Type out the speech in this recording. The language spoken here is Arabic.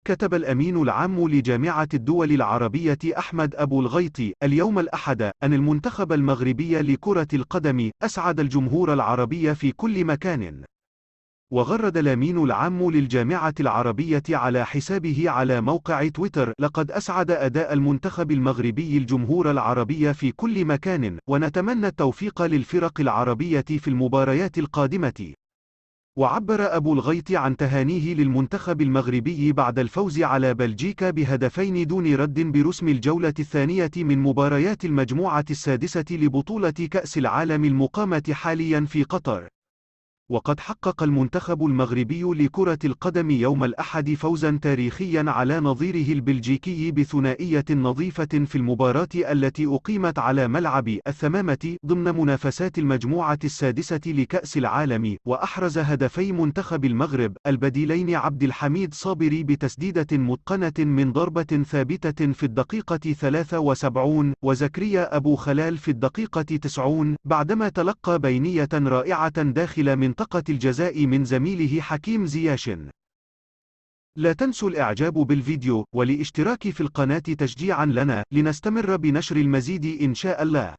كتب الأمين العام لجامعة الدول العربية أحمد أبو الغيط اليوم الأحد أن المنتخب المغربي لكرة القدم أسعد الجمهور العربي في كل مكان. وغرد الأمين العام للجامعة العربية على حسابه على موقع تويتر: لقد أسعد أداء المنتخب المغربي الجمهور العربي في كل مكان، ونتمنى التوفيق للفرق العربية في المباريات القادمة. وعبر أبو الغيط عن تهانيه للمنتخب المغربي بعد الفوز على بلجيكا بهدفين دون رد برسم الجولة الثانية من مباريات المجموعة السادسة لبطولة كأس العالم المقامة حاليا في قطر. وقد حقق المنتخب المغربي لكرة القدم يوم الأحد فوزا تاريخيا على نظيره البلجيكي بثنائية نظيفة في المباراة التي أقيمت على ملعب الثمامة ضمن منافسات المجموعة السادسة لكأس العالم. وأحرز هدفي منتخب المغرب البديلين عبد الحميد صابري بتسديدة متقنة من ضربة ثابتة في الدقيقة 73، وزكريا أبو خلال في الدقيقة 90، بعدما تلقى بينية رائعة داخل منطقة الجزاء من زميله حكيم زياش. لا تنسوا الإعجاب بالفيديو والاشتراك في القناة تشجيعا لنا لنستمر بنشر المزيد إن شاء الله.